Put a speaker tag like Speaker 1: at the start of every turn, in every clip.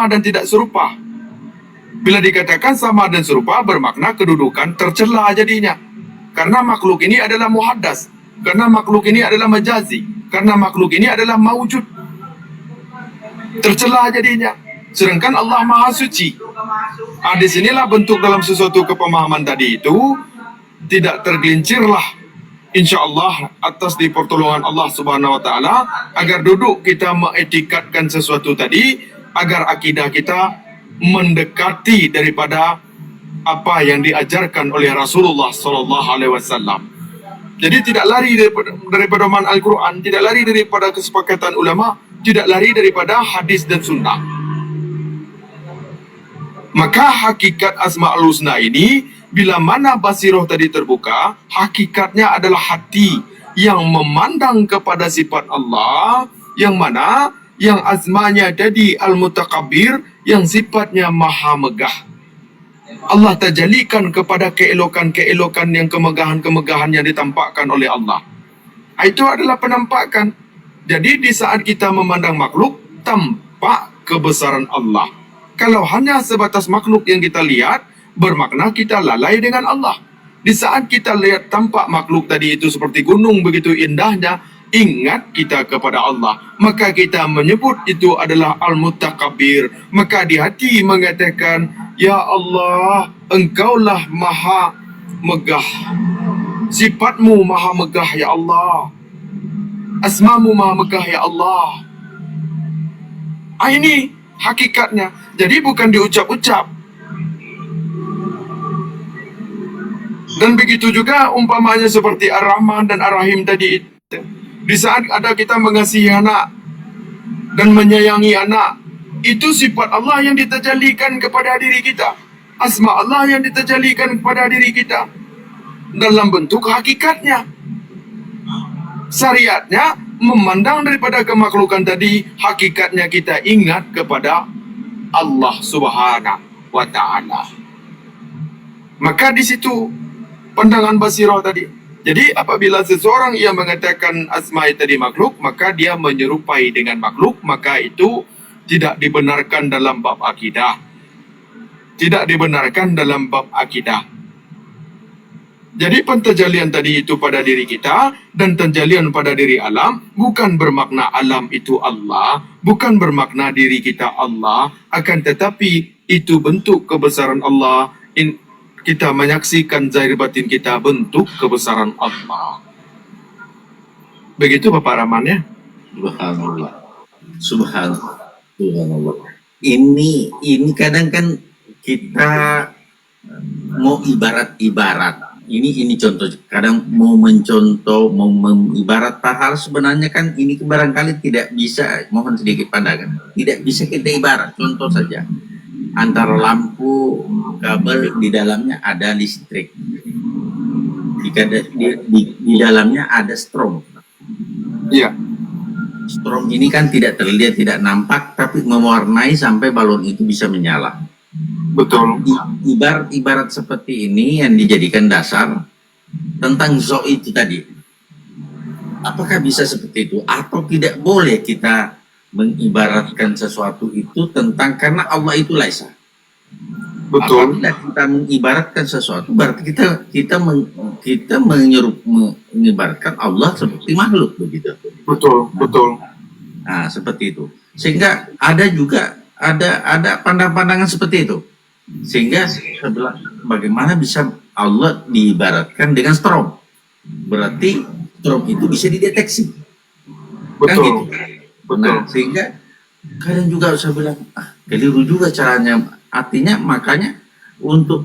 Speaker 1: sama dan tidak serupa. Bila dikatakan sama dan serupa, bermakna kedudukan tercela jadinya. Karena makhluk ini adalah muhaddas. Karena makhluk ini adalah majazi. Karena makhluk ini adalah maujud. Tercela jadinya. Sedangkan Allah Maha Suci. Di sinilah bentuk dalam sesuatu kepemahaman tadi itu tidak tergelincirlah, insya Allah atas di pertolongan Allah Subhanahu Wa Taala, agar duduk kita mengetikatkan sesuatu tadi, agar akidah kita mendekati daripada apa yang diajarkan oleh Rasulullah Sallallahu Alaihi Wasallam. Jadi tidak lari daripada man Al-Quran, tidak lari daripada kesepakatan ulama, tidak lari daripada hadis dan sunnah. Maka hakikat Asma'ul Husna ini, bila mana basiroh tadi terbuka, hakikatnya adalah hati yang memandang kepada sifat Allah, yang mana yang asmanya jadi Al-Mutakabbir, yang sifatnya maha megah. Allah terjalikan kepada keelokan-keelokan yang kemegahan-kemegahan yang ditampakkan oleh Allah. Itu adalah penampakan. Jadi di saat kita memandang makhluk, tampak kebesaran Allah. Kalau hanya sebatas makhluk yang kita lihat, bermakna kita lalai dengan Allah. Di saat kita lihat tampak makhluk tadi itu seperti gunung begitu indahnya, ingat kita kepada Allah. Maka kita menyebut itu adalah Al-Mutakabbir. Maka di hati mengatakan, Ya Allah, Engkaulah maha megah. Sifatmu maha megah, Ya Allah. Asmamu maha megah, Ya Allah. Ini hakikatnya. Jadi bukan diucap-ucap. Dan begitu juga umpamanya seperti Ar-Rahman dan Ar-Rahim tadi itu. Di saat ada kita mengasihi anak dan menyayangi anak, itu sifat Allah yang diterjalikan kepada diri kita. Asma Allah yang diterjalikan kepada diri kita dalam bentuk hakikatnya. Syariatnya memandang daripada kemakhlukan tadi, hakikatnya kita ingat kepada Allah Subhanahu wa Ta'ala. Maka di situ pandangan basirah tadi. Jadi apabila seseorang yang mengatakan asma tadi makhluk, maka dia menyerupai dengan makhluk, maka itu tidak dibenarkan dalam bab akidah. Tidak dibenarkan dalam bab akidah. Jadi penterjalian tadi itu pada diri kita dan terjalian pada diri alam bukan bermakna alam itu Allah, bukan bermakna diri kita Allah, akan tetapi itu bentuk kebesaran Allah. Kita menyaksikan zahir batin kita bentuk kebesaran Allah. Begitu Bapak Rahman ya?
Speaker 2: Subhanallah. Subhanallah. Ini kadang kan kita mau ibarat. Ini contoh, kadang mau mencontoh, mau mengibarat hal sebenarnya kan ini barangkali tidak bisa, mohon sedikit pandangan, tidak bisa kita ibarat. Contoh saja, antara lampu, kabel, di dalamnya ada listrik, di dalamnya ada strom.
Speaker 1: Iya.
Speaker 2: Strom ini kan tidak terlihat, tidak nampak, tapi mewarnai sampai balon itu bisa menyala.
Speaker 1: Betul.
Speaker 2: Ibarat seperti ini yang dijadikan dasar tentang zo itu tadi. Apakah bisa seperti itu? Atau tidak boleh kita mengibaratkan sesuatu itu tentang, karena Allah itu laisa.
Speaker 1: Betul.
Speaker 2: Apabila kita mengibaratkan sesuatu, berarti kita mengibaratkan Allah seperti makhluk begitu.
Speaker 1: Betul.
Speaker 2: Nah, seperti itu. Sehingga ada juga ada pandangan-pandangan seperti itu. Sehingga bagaimana bisa Allah diibaratkan dengan strom? Berarti strom itu bisa dideteksi.
Speaker 1: Betul.
Speaker 2: Kan gitu.
Speaker 1: Betul.
Speaker 2: Nah, sehingga kadang juga saya bilang, keliru juga caranya. Artinya makanya untuk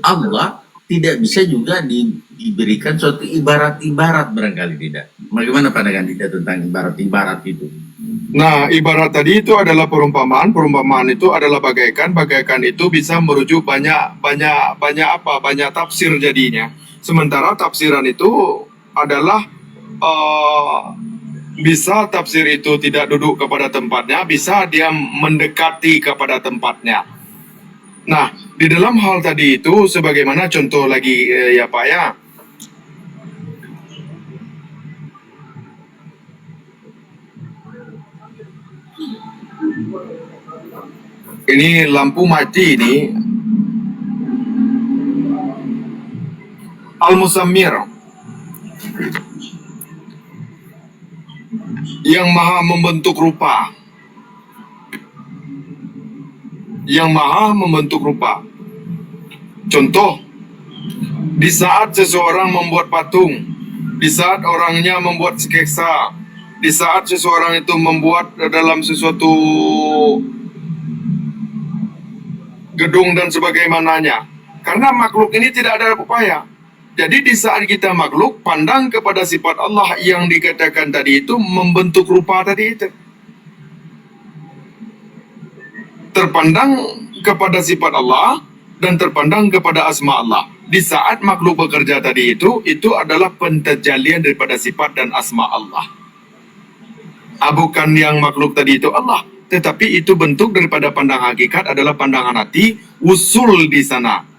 Speaker 2: Allah tidak bisa juga diberikan suatu ibarat-ibarat, barangkali tidak. Bagaimana pandangan kita tentang ibarat-ibarat itu?
Speaker 1: Nah, ibarat tadi itu adalah perumpamaan. Perumpamaan itu adalah bagaikan itu bisa merujuk banyak tafsir jadinya. Sementara tafsiran itu adalah bisa tafsir itu tidak duduk kepada tempatnya, bisa dia mendekati kepada tempatnya. Nah, di dalam hal tadi itu sebagaimana contoh lagi ya Pak ya. Ini lampu mati ini. Al-Musammir, yang maha membentuk rupa. Yang maha membentuk rupa. Contoh, di saat seseorang membuat patung, di saat orangnya membuat sketsa, di saat seseorang itu membuat dalam sesuatu gedung dan sebagaimananya. Karena makhluk ini tidak ada upaya. Jadi di saat kita makhluk, pandang kepada sifat Allah yang dikatakan tadi itu, membentuk rupa tadi itu. Terpandang kepada sifat Allah dan terpandang kepada asma Allah. Di saat makhluk bekerja tadi itu adalah pentajalian daripada sifat dan asma Allah. Bukan yang makhluk tadi itu Allah, tetapi itu bentuk daripada pandang hakikat adalah pandangan hati, usul di sana.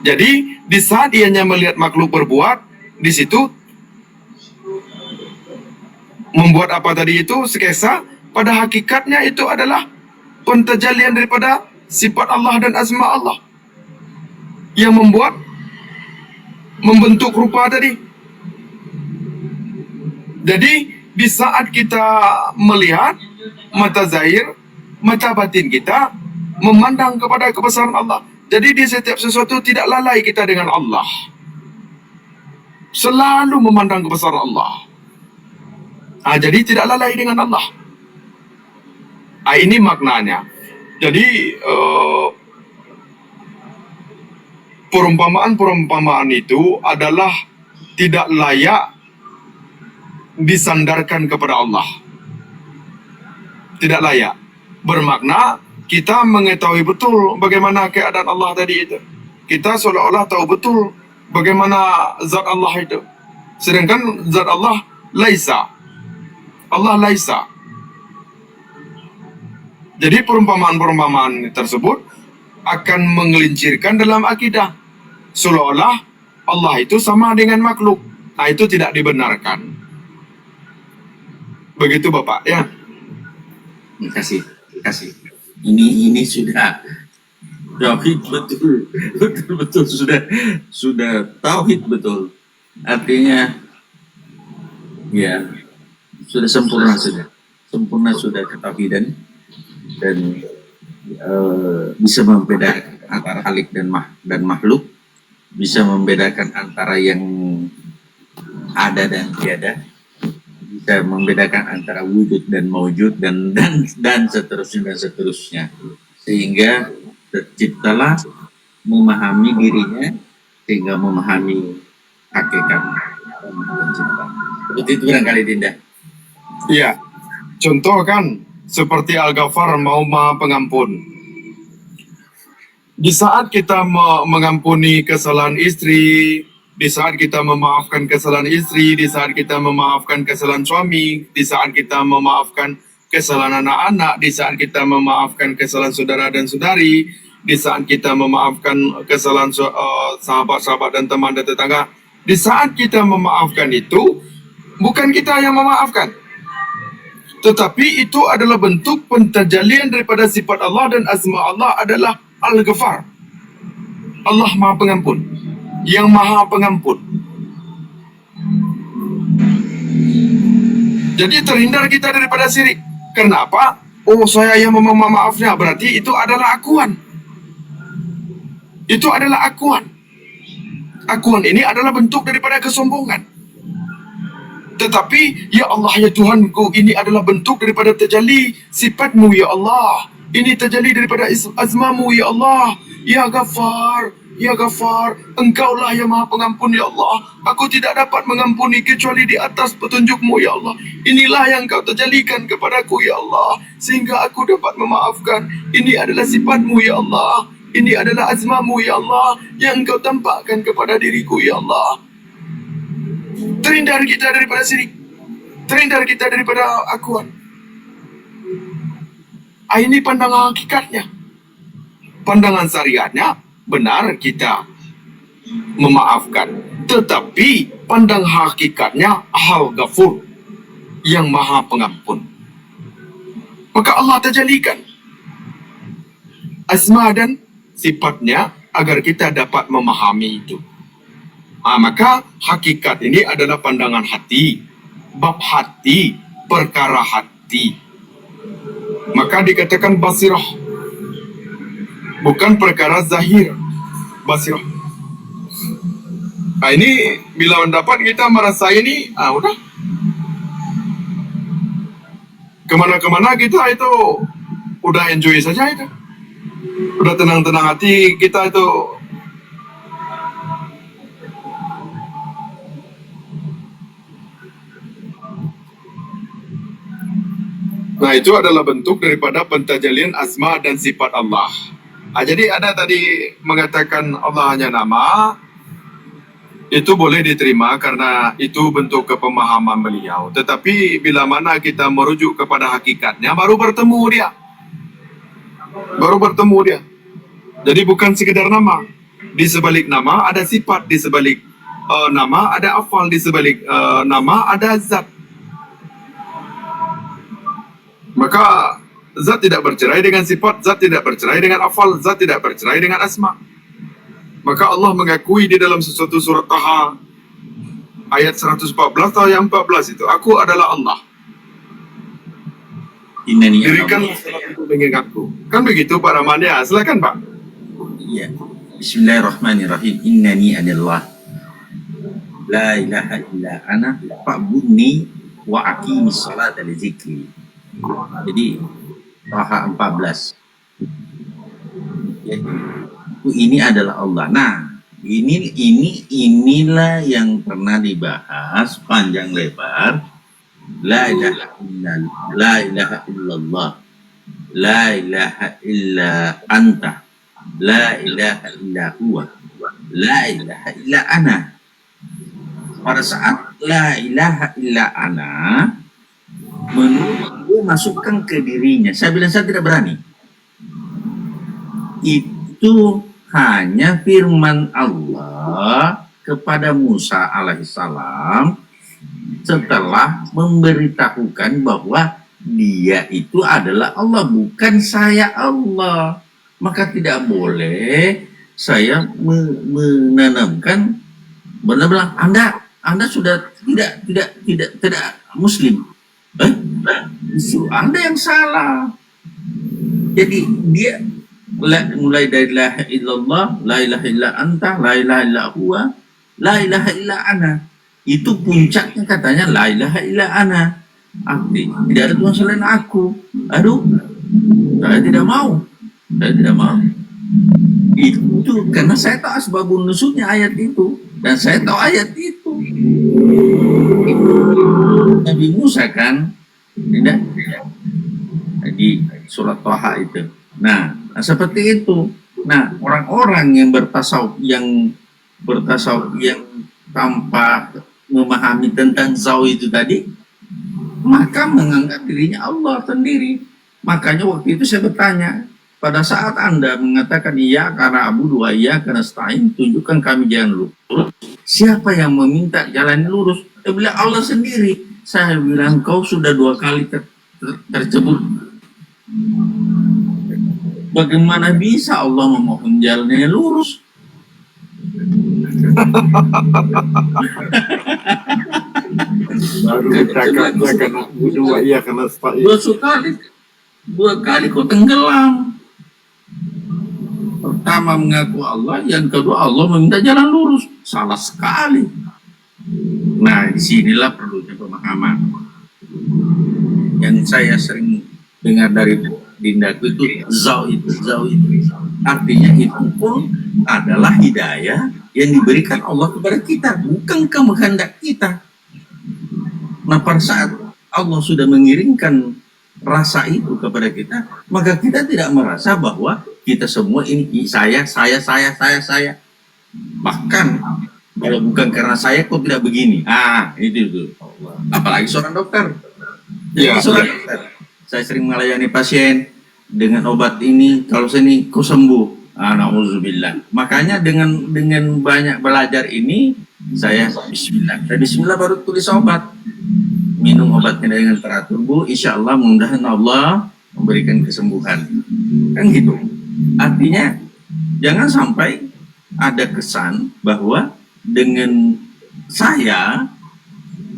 Speaker 1: Jadi di saat ianya melihat makhluk berbuat, di situ membuat apa tadi itu sketsa, pada hakikatnya itu adalah pentajalian daripada sifat Allah dan asma Allah yang membentuk rupa tadi. Jadi di saat kita melihat, mata zahir, mata batin kita memandang kepada kebesaran Allah. Jadi di setiap sesuatu tidak lalai kita dengan Allah. Selalu memandang kebesaran Allah. Jadi tidak lalai dengan Allah. Ini maknanya. Jadi perumpamaan itu adalah tidak layak disandarkan kepada Allah. Tidak layak. Bermakna kita mengetahui betul bagaimana keadaan Allah tadi itu. Kita seolah-olah tahu betul bagaimana zat Allah itu. Sedangkan zat Allah laisa. Allah laisa. Jadi perumpamaan-perumpamaan tersebut akan menggelincirkan dalam akidah. Seolah-olah Allah itu sama dengan makhluk. Itu tidak dibenarkan. Begitu Bapak ya.
Speaker 2: Terima kasih. Ini sudah tauhid betul sudah tauhid betul. Artinya ya sudah sempurna sudah ketauhidan dan bisa membedakan antara khalik dan makhluk, bisa membedakan antara yang ada dan tiada, bisa membedakan antara wujud dan maujud dan seterusnya, sehingga terciptalah memahami dirinya sehingga memahami hakikat pencipta. Seperti itu barangkali Dinda.
Speaker 1: Iya. Contoh kan seperti Al-Ghaffar, mau Maha Pengampun. Di saat kita mengampuni kesalahan istri, di saat kita memaafkan kesalahan istri, di saat kita memaafkan kesalahan suami, di saat kita memaafkan kesalahan anak-anak, di saat kita memaafkan kesalahan saudara dan saudari, di saat kita memaafkan kesalahan sahabat-sahabat dan teman dan tetangga, di saat kita memaafkan itu, bukan kita yang memaafkan, tetapi itu adalah bentuk pentajalian daripada sifat Allah dan asma Allah adalah Al-Ghaffar. Allah Maha Pengampun, yang Maha Pengampun. Jadi terhindar kita daripada syirik. Kenapa? Oh, saya yang memohon maafnya, berarti itu adalah akuan. Itu adalah akuan. Akuan ini adalah bentuk daripada kesombongan. Tetapi, ya Allah, ya Tuhanku, ini adalah bentuk daripada tajalli sifatmu, ya Allah. Ini tajalli daripada azmamu, ya Allah. Ya Ghaffar, ya Ghaffar, Engkaulah yang Maha Pengampun, ya Allah. Aku tidak dapat mengampuni kecuali di atas petunjukmu, ya Allah. Inilah yang Kau tajallikan kepadaku, ya Allah, sehingga aku dapat memaafkan. Ini adalah sifatmu, ya Allah. Ini adalah azmamu, ya Allah, yang Engkau tampakkan kepada diriku, ya Allah. Terhindar kita daripada syirik, terhindar kita daripada akuan. Ini pandangan hakikatnya. Pandangan syariatnya benar kita memaafkan, tetapi pandang hakikatnya Al-Ghafur, yang Maha Pengampun. Maka Allah tajalikan asma dan sifatnya agar kita dapat memahami itu. Maka hakikat ini adalah pandangan hati, bab hati, perkara hati. Maka dikatakan basirah, bukan perkara zahir. Basirah. Ini bila mendapat kita merasa ini, udah. Kemana-kemana kita itu udah enjoy saja itu. Udah tenang-tenang hati kita itu. Nah, itu adalah bentuk daripada pentajalian asma dan sifat Allah. Jadi ada tadi mengatakan Allah hanya nama, itu boleh diterima karena itu bentuk kepemahaman beliau. Tetapi bila mana kita merujuk kepada hakikatnya, baru bertemu dia. Jadi bukan sekedar nama. Di sebalik nama ada sifat, di sebalik nama ada afal, di sebalik nama ada zat. Maka zat tidak bercerai dengan sifat, zat tidak bercerai dengan afal, zat tidak bercerai dengan asma. Maka Allah mengakui di dalam sesuatu surat Taha ayat 114 atau ayat 14 itu, aku adalah Allah. Dirikan sesuatu mengingatku. Kan begitu Pak Rahman ya? Silakan Pak.
Speaker 2: Iya. Bismillahirrahmanirrahim. Innani anallah. La ilaha illa ana fa'budni wa aqimis salata li dzikri. Jadi Taha 14. Ya, ini adalah Allah. Nah, inilah yang pernah dibahas panjang lebar. La ilaha illallah. La ilaha illa anta. La ilaha illa huwa. La ilaha illa ana. Pada saat la ilaha illa ana, menurut dia masukkan ke dirinya. Saya bilang saya tidak berani. Itu hanya firman Allah kepada Musa alaihissalam setelah memberitahukan bahwa dia itu adalah Allah, bukan saya Allah. Maka tidak boleh saya menanamkan benar-benar Anda sudah tidak Muslim. Justru Anda yang salah. Jadi dia mulai dari la ilaha illallah, la ilaha illa anta, la ilaha illa huwa, la ilaha illa ana. Itu puncaknya katanya la ilaha illa ana. Arti tidak ada Tuhan selain aku. Aduh, saya tidak mau. Itu karena saya tahu asbabun nuzulnya ayat itu, dan saya tahu ayat itu. Nabi Musa kan tidak di surat Taha itu. Nah, seperti itu. Nah, orang-orang yang bertasawuf yang tanpa memahami tentang zau itu tadi, maka menganggap dirinya Allah sendiri. Makanya waktu itu saya bertanya, pada saat Anda mengatakan iya karena Abu dua iya karena stain, tunjukkan kami jalan lurus. Siapa yang meminta jalan lurus? Dia bilang Allah sendiri. Saya bilang kau sudah 2 kali tercebur. Bagaimana bisa Allah memohon jalannya lurus?
Speaker 1: Baru cakapnya kena dua iya kena stain.
Speaker 2: 2 kali kau tenggelam. Pertama mengaku Allah, yang kedua Allah meminta jalan lurus. Salah sekali. Nah, disinilah perlunya pemahaman. Yang saya sering dengar dari Dindaku itu zau itu. Artinya itu pun adalah hidayah yang diberikan Allah kepada kita, bukan kehendak kita. Nah, pada saat Allah sudah mengirimkan rasa itu kepada kita, maka kita tidak merasa bahwa kita semua ini saya. Bahkan kalau bukan karena saya kok tidak begini. Itu. Apalagi seorang dokter.
Speaker 1: Ya,
Speaker 2: seorang dokter. Saya sering melayani pasien dengan obat ini, kalau saya ini kok sembuh. Nauzubillah. Makanya dengan banyak belajar ini, saya bismillah baru tulis obat. Minum obatnya dengan teratur, Bu. Insya Allah mudah-mudahan Allah memberikan kesembuhan. Kan gitu. Artinya jangan sampai ada kesan bahwa dengan saya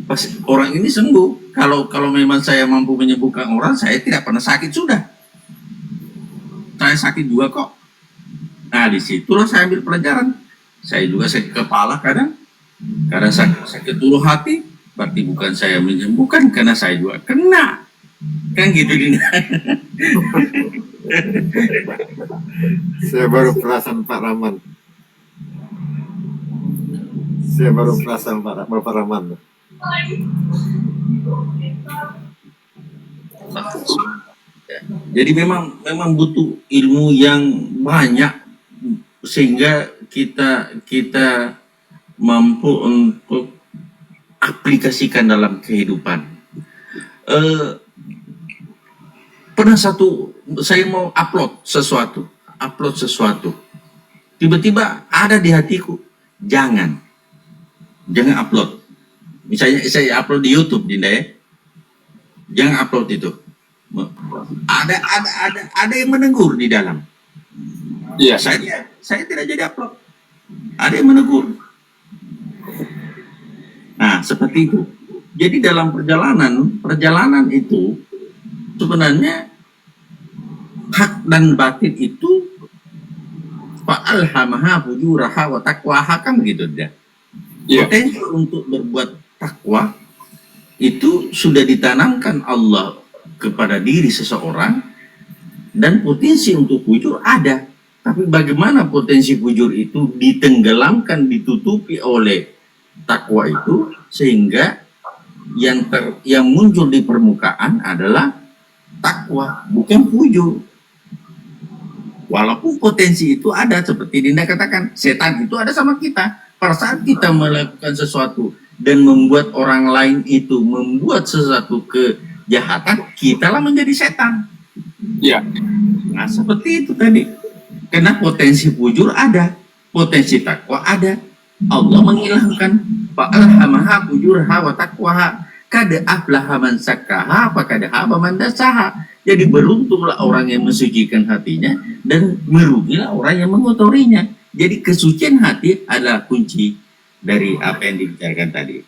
Speaker 2: pas orang ini sembuh. Kalau memang saya mampu menyembuhkan orang, saya tidak pernah sakit sudah. Saya sakit juga kok. Nah, disitulah saya ambil pelajaran. Saya juga sakit kepala kadang sakit ulu hati, berarti bukan saya menyembuhkan, karena saya juga kena. Kan gitu, Dinda.
Speaker 3: Saya baru perasan Pak Rahman. Saya baru perasan Bapak Rahman.
Speaker 2: Jadi memang butuh ilmu yang banyak sehingga kita mampu untuk aplikasikan dalam kehidupan. Pernah saya mau upload sesuatu, tiba-tiba ada di hatiku, jangan upload. Misalnya saya upload di YouTube, Dinda, ya, jangan upload itu. Ada yang menegur di dalam.
Speaker 1: Iya.
Speaker 2: Saya tidak jadi upload. Ada yang menegur. Nah, seperti itu. Jadi dalam perjalanan itu sebenarnya hak dan batin itu fa'alhamaha fujuraha wa taqwaha, kan begitu dia.
Speaker 1: Iya.
Speaker 2: Potensi untuk berbuat takwa itu sudah ditanamkan Allah kepada diri seseorang, dan potensi untuk fujur ada. Tapi bagaimana potensi fujur itu ditenggelamkan, ditutupi oleh takwa itu, sehingga yang muncul di permukaan adalah takwa, bukan fujur. Walaupun potensi itu ada, seperti Dinda katakan, setan itu ada sama kita. Pada saat kita melakukan sesuatu dan membuat orang lain itu membuat sesuatu kejahatan, kitalah menjadi setan.
Speaker 1: Iya.
Speaker 2: Nah, seperti itu tadi. Karena potensi fujur ada, potensi takwa ada. Allah menghilangkan fa'alhamaha fujurha wa taqwaha. Kad aflaha man zakkaha wa kad khaba man dassaha. Jadi beruntunglah orang yang mensucikan hatinya, dan merugilah orang yang mengotorinya. Jadi kesucian hati adalah kunci dari apa yang dibicarakan tadi.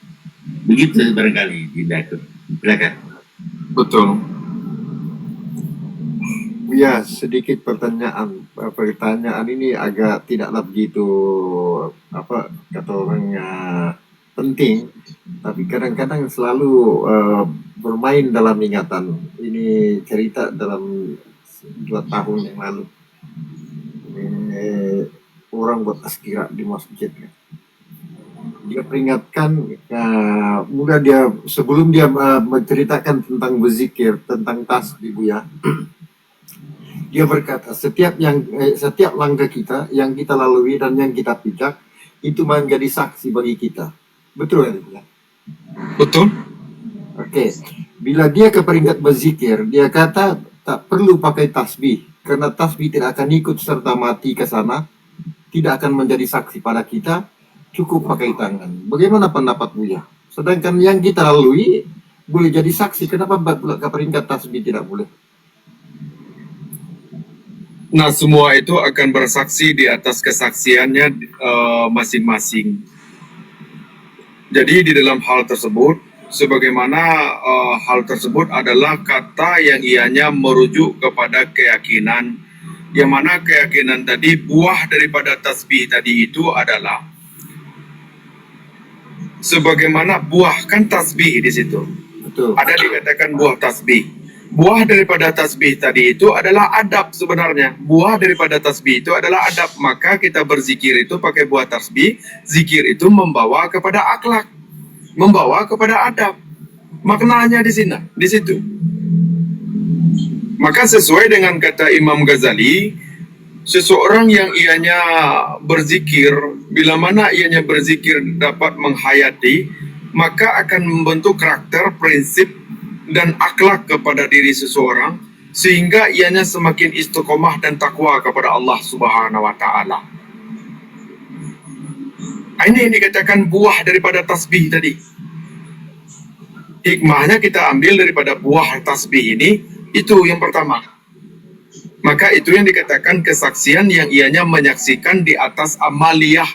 Speaker 2: Begitu barangkali, Dinda. Silakan.
Speaker 1: Betul.
Speaker 3: Ya, sedikit pertanyaan. Pertanyaan ini agak tidaklah begitu kata orangnya penting, tapi kadang-kadang selalu bermain dalam ingatan. Ini cerita dalam 2 tahun yang lalu. Orang buat tazkirah di masjid. Dia peringatkan, sebelum dia menceritakan tentang berzikir, tentang tasbih, Buya, dia berkata, setiap langkah kita yang kita lalui dan yang kita pijak itu menjadi saksi bagi kita. Betul ya?
Speaker 1: Betul.
Speaker 3: Oke. Bila dia keperingat berzikir, dia kata tak perlu pakai tasbih, karena tasbih tidak akan ikut serta mati ke sana, tidak akan menjadi saksi pada kita, cukup pakai tangan. Bagaimana pendapat Buya? Sedangkan yang kita lalui boleh jadi saksi, kenapa keperingat tasbih tidak boleh?
Speaker 1: Nah, semua itu akan bersaksi di atas kesaksiannya masing-masing. Jadi di dalam hal tersebut, sebagaimana hal tersebut adalah kata yang ianya merujuk kepada keyakinan, yang mana keyakinan tadi, buah daripada tasbih tadi itu adalah sebagaimana buah, kan tasbih di situ.
Speaker 3: Betul.
Speaker 1: Ada dikatakan buah tasbih. Buah daripada tasbih tadi itu adalah adab sebenarnya. Buah daripada tasbih itu adalah adab. Maka kita berzikir itu pakai buah tasbih. Zikir itu membawa kepada akhlak, membawa kepada adab. Maknanya di situ. Maka sesuai dengan kata Imam Ghazali, seseorang yang ianya berzikir, bila mana ianya berzikir dapat menghayati, maka akan membentuk karakter, prinsip, dan akhlak kepada diri seseorang, sehingga ianya semakin istiqomah dan takwa kepada Allah Subhanahu wa Ta'ala. Ini yang dikatakan buah daripada tasbih tadi. Hikmahnya kita ambil daripada buah tasbih ini, Itu yang pertama. Maka itu yang dikatakan kesaksian yang ianya menyaksikan di atas amaliyah.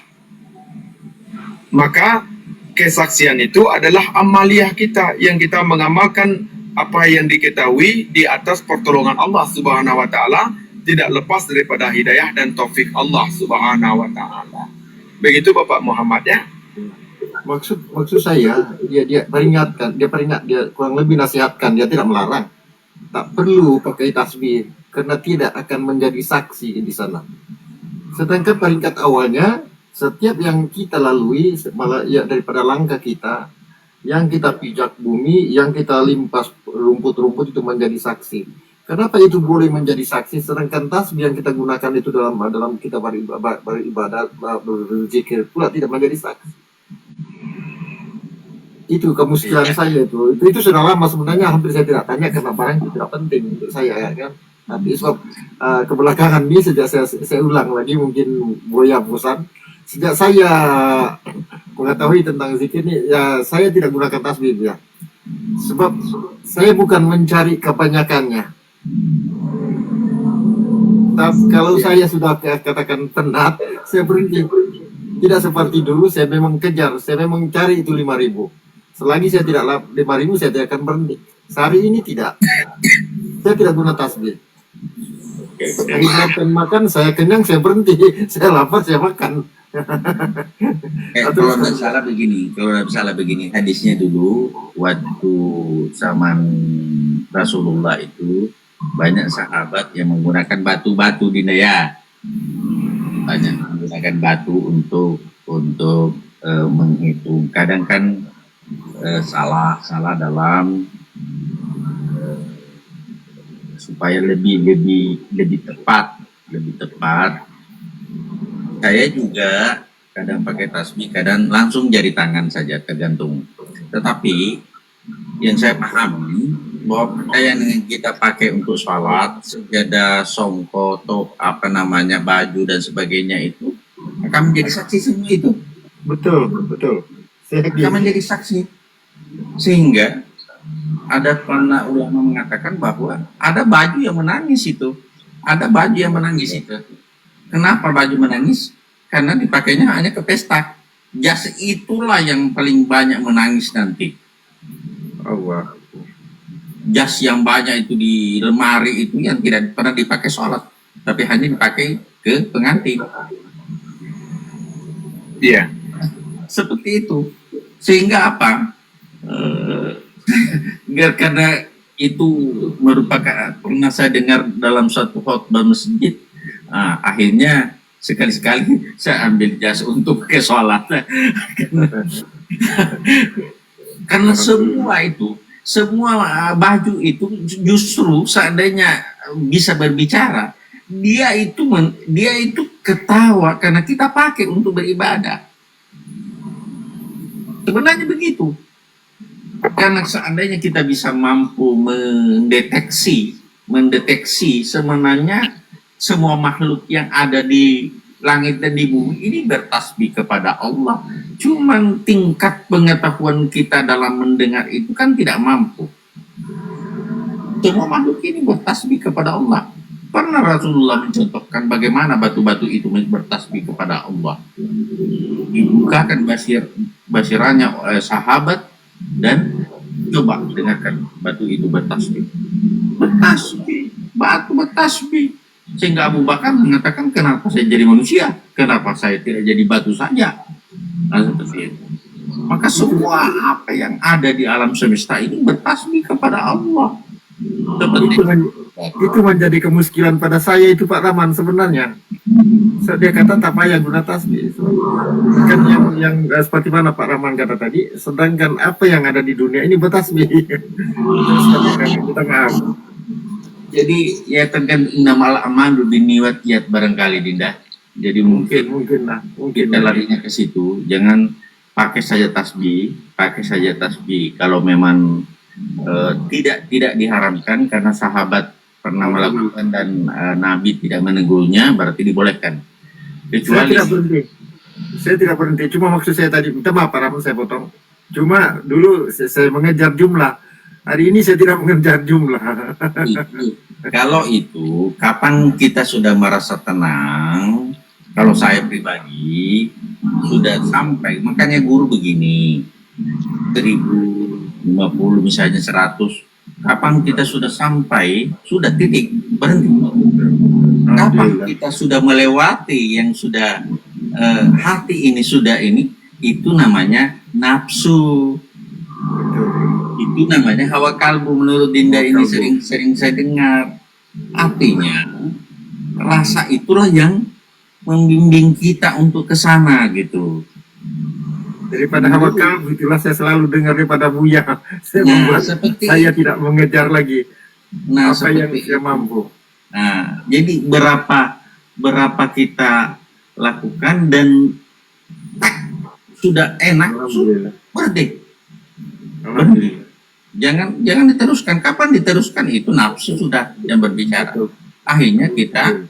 Speaker 1: Maka kesaksian itu adalah amaliyah kita yang kita mengamalkan apa yang diketahui di atas pertolongan Allah Subhanahu wa taala, tidak lepas daripada hidayah dan taufik Allah Subhanahu wa taala. Begitu Bapak Muhammad ya.
Speaker 3: Maksud saya dia peringat, dia kurang lebih nasihatkan, dia tidak melarang. Tak perlu pakai tasbih karena tidak akan menjadi saksi di sana. Sedangkan peringkat awalnya, setiap yang kita lalui malah ya daripada langkah kita, yang kita pijak bumi, yang kita limpas rumput-rumput itu menjadi saksi. Kenapa itu boleh menjadi saksi, sedangkan tasbih yang kita gunakan itu dalam kita beribadat, berzikir pula tidak menjadi saksi. Itu kemuskilan saya itu sudah lama sebenarnya, hampir saya tidak tanya karena barang itu tidak penting untuk saya ya kan. Tapi sebab kebelakangan ini sejak saya ulang lagi, mungkin Buya bosan, sejak saya mengetahui tentang zikir ini ya saya tidak gunakan tasbih ya, sebab saya bukan mencari kebanyakannya. Tapi kalau saya sudah katakan penat, saya berhenti. Tidak seperti dulu, saya memang kejar, saya memang cari itu 5.000. Selagi saya tidak 5.000, saya tidak akan berhenti. Sehari ini tidak. Saya tidak guna tasbih. Hari makan makan, saya kenyang, saya berhenti. Saya lapar, saya makan.
Speaker 2: Kalau nggak salah begini, hadisnya dulu waktu zaman Rasulullah itu banyak sahabat yang menggunakan batu-batu Dinda, banyak menggunakan batu untuk menghitung. Kadang kan salah dalam supaya lebih tepat. Saya juga kadang pakai tasbih, kadang langsung jari tangan saja, tergantung. Tetapi yang saya pahami bahwa pakaian yang kita pakai untuk sholat, sejadah, songko, top, baju dan sebagainya itu akan menjadi saksi semua itu.
Speaker 3: Betul.
Speaker 2: Akan menjadi saksi. Sehingga ada para ulama mengatakan bahwa ada baju yang menangis itu. Kenapa baju menangis? Karena dipakainya hanya ke pesta. Jas itulah yang paling banyak menangis nanti.
Speaker 3: Allah.
Speaker 2: Jas yang banyak itu di lemari itu yang tidak pernah dipakai sholat, tapi hanya dipakai ke pengantin.
Speaker 1: Iya.
Speaker 2: Seperti itu. Sehingga apa? Karena itu merupakan, pernah saya dengar dalam suatu khotbah masjid, akhirnya sekali-sekali saya ambil jas untuk ke sholat. Karena semua baju itu justru seandainya bisa berbicara, dia itu ketawa karena kita pakai untuk beribadah. Sebenarnya begitu. Karena seandainya kita bisa mampu mendeteksi sebenarnya semua makhluk yang ada di langit dan di bumi ini bertasbih kepada Allah. Cuman tingkat pengetahuan kita dalam mendengar itu kan tidak mampu. Semua makhluk ini bertasbih kepada Allah. Pernah Rasulullah mencontohkan bagaimana batu-batu itu bertasbih kepada Allah. Dibukakan basirannya oleh sahabat dan coba dengarkan batu itu bertasbih. Batu bertasbih. Sehingga Abu Bakar mengatakan, kenapa saya jadi manusia? Kenapa saya tidak jadi batu saja? Nah, seperti itu. Maka semua apa yang ada di alam semesta ini bertasbih kepada Allah.
Speaker 3: Itu menjadi kemuskilan pada saya itu Pak Rahman sebenarnya. Dia kata tak payah guna tasbih. Kan yang seperti mana Pak Rahman kata tadi, sedangkan apa yang ada di dunia ini bertasbih. Kita maaf.
Speaker 2: Jadi ya tergantung innamal a'malu binniyat barangkali Dinda. Jadi mungkin kita larinya ke situ. Jangan pakai saja tasbih. Kalau memang tidak diharamkan karena sahabat pernah melakukan dan Nabi tidak menegurnya, berarti dibolehkan. Kecuali
Speaker 3: saya tidak berhenti. Cuma maksud saya tadi, minta maaf Pak Rahman saya potong. Cuma dulu saya mengejar jumlah. Hari ini saya tidak mengejar jumlah.
Speaker 2: Kalau itu, kapan kita sudah merasa tenang? Kalau saya pribadi sudah sampai, makanya guru begini, 1050 misalnya 100. Kapan kita sudah sampai, sudah titik, berhenti. Kapan kita sudah melewati yang sudah hati ini sudah ini, itu namanya nafsu. Itu namanya hawa kalbu menurut Dinda ini sering saya dengar. Artinya rasa itulah yang membimbing kita untuk ke sana gitu.
Speaker 3: Daripada hawa kalbu, itulah saya selalu dengar daripada Buya. Saya tidak mengejar lagi apa yang saya mampu.
Speaker 2: Nah, jadi berapa kita lakukan dan sudah enak, sudah berhenti. Jangan diteruskan. Kapan diteruskan itu nafsu sudah yang berbicara. Akhirnya kita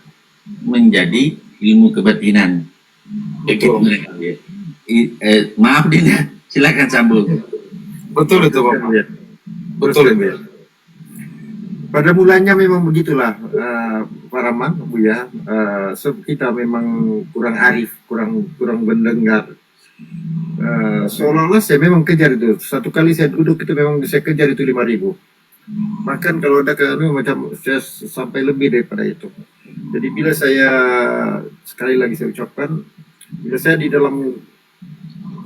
Speaker 2: menjadi ilmu kebatinan. Maaf Dina, silakan sambung.
Speaker 1: Betul itu Bapak. Betul itu.
Speaker 3: Pada mulanya memang begitulah Pak Rahman, Buya. Kita memang kurang arif, kurang mendengar. Seolah-olah saya memang kejar itu. Satu kali saya duduk itu memang saya kejar itu 5.000. Bahkan kalau ada macam saya sampai lebih daripada itu. Jadi bila saya, sekali lagi saya ucapkan, bila saya di dalam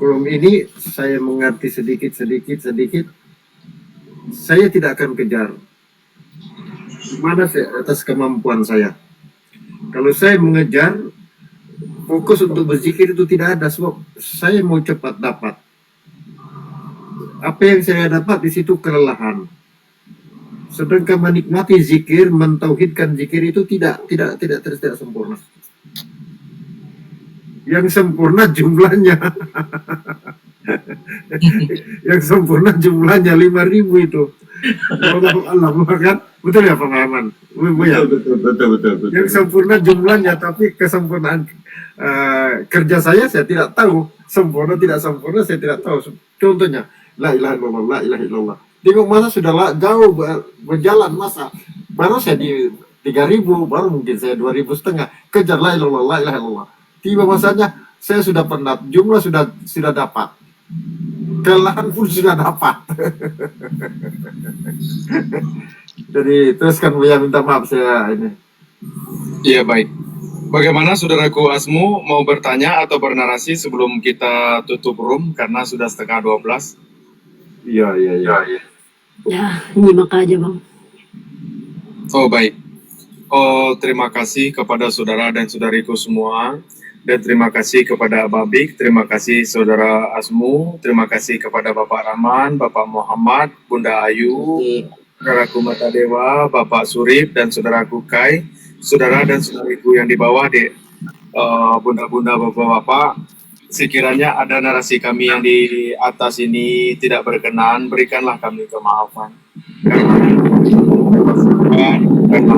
Speaker 3: kolom ini saya mengerti sedikit, saya tidak akan kejar. Mana saya atas kemampuan saya. Kalau saya mengejar, fokus untuk berzikir itu tidak ada, sebab saya mau cepat dapat. Apa yang saya dapat di situ kelelahan. Sedangkan menikmati zikir, mentauhidkan zikir itu tidak sempurna. Yang sempurna jumlahnya. Yang sempurna jumlahnya 5.000 itu. Allah kan? Betul ya Pak Rahman? Betul. Yang sempurna jumlahnya, tapi kesempurnaan kerja saya tidak tahu. Sempurna tidak sempurna saya tidak tahu. Contohnya, la ilaha illallah, la ilaha illallah. Tengok masa sudah jauh berjalan masa. Baru saya di 3.000, baru mungkin saya 2.500. Kejar la ilaha illallah. Tiba masanya saya sudah penat, jumlah sudah dapat. Kelelahan pun sudah dapat. Jadi teruskan Buya, minta maaf saya ini.
Speaker 1: Iya baik. Bagaimana saudaraku Asmu, mau bertanya atau bernarasi sebelum kita tutup room karena sudah setengah 12?
Speaker 3: Iya.
Speaker 4: Ya, nyimak aja Bang.
Speaker 1: Oh baik. Oh terima kasih kepada saudara dan saudariku semua. Dan terima kasih kepada Babik, terima kasih Saudara Asmu, terima kasih kepada Bapak Rahman, Bapak Muhammad, Bunda Ayu, Saudaraku Mata Dewa, Bapak Surip, dan Saudaraku Kai, saudara dan saudariku yang di bawah, bunda-bunda, bapak-bapak. Sekiranya ada narasi kami yang di atas ini tidak berkenan, berikanlah kami kemaafan. Karena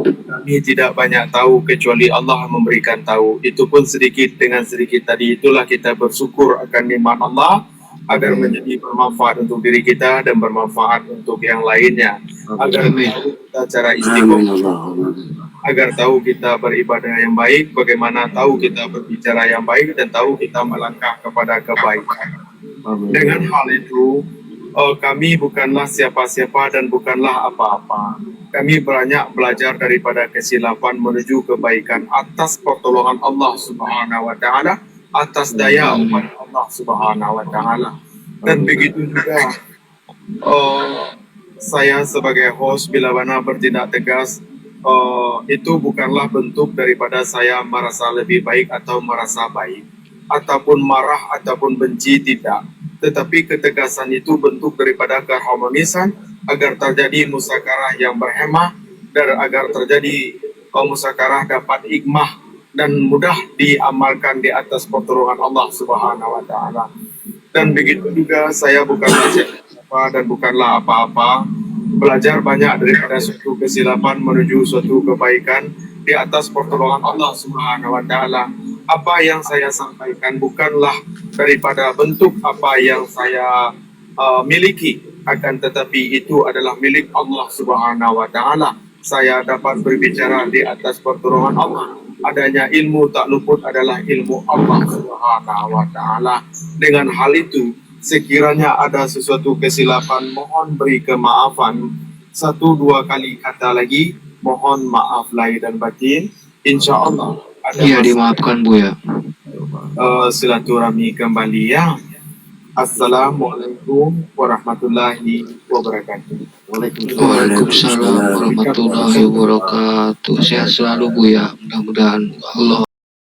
Speaker 1: kami tidak banyak tahu kecuali Allah memberikan tahu. Itu pun sedikit dengan sedikit tadi itulah kita bersyukur akan nikmat Allah agar menjadi bermanfaat untuk diri kita dan bermanfaat untuk yang lainnya. Agar tahu kita cara istiqomah, agar tahu kita beribadah yang baik, bagaimana tahu kita berbicara yang baik dan tahu kita melangkah kepada kebaikan. Dengan hal itu kami bukanlah siapa-siapa dan bukanlah apa-apa. Kami banyak belajar daripada kesilapan menuju kebaikan atas pertolongan Allah Subhanahu wa taala, atas daya umat Allah Subhanahu wa taala. Dan begitu juga saya sebagai host bila mana bertindak tegas, itu bukanlah bentuk daripada saya merasa lebih baik atau merasa baik, ataupun marah ataupun benci, tidak. Tetapi ketegasan itu bentuk daripada keharmonisan agar terjadi musakarah yang berhemah dan agar terjadi musakarah dapat hikmah dan mudah diamalkan di atas pertolongan Allah Subhanahu wa taala. Dan begitu juga saya bukanlah siapa dan bukanlah apa-apa. Belajar banyak daripada suatu kesilapan menuju suatu kebaikan di atas pertolongan Allah Subhanahu wa taala. Apa yang saya sampaikan bukanlah daripada bentuk apa yang saya miliki, akan tetapi itu adalah milik Allah Subhanahu wa taala. Saya dapat berbicara di atas pertolongan Allah. Adanya ilmu tak luput adalah ilmu Allah Subhanahu wa taala. Dengan hal itu, sekiranya ada sesuatu kesilapan, mohon beri kemaafan. 1-2 kali kata lagi, mohon maaf lahir dan batin. Insya Allah ada
Speaker 5: Iya,
Speaker 1: masa
Speaker 5: dimaafkan Buya.
Speaker 1: silaturahmi kembali ya. Assalamualaikum warahmatullahi wabarakatuh.
Speaker 5: Waalaikumsalam warahmatullahi wabarakatuh. Sehat selalu Buya. Mudah-mudahan Allah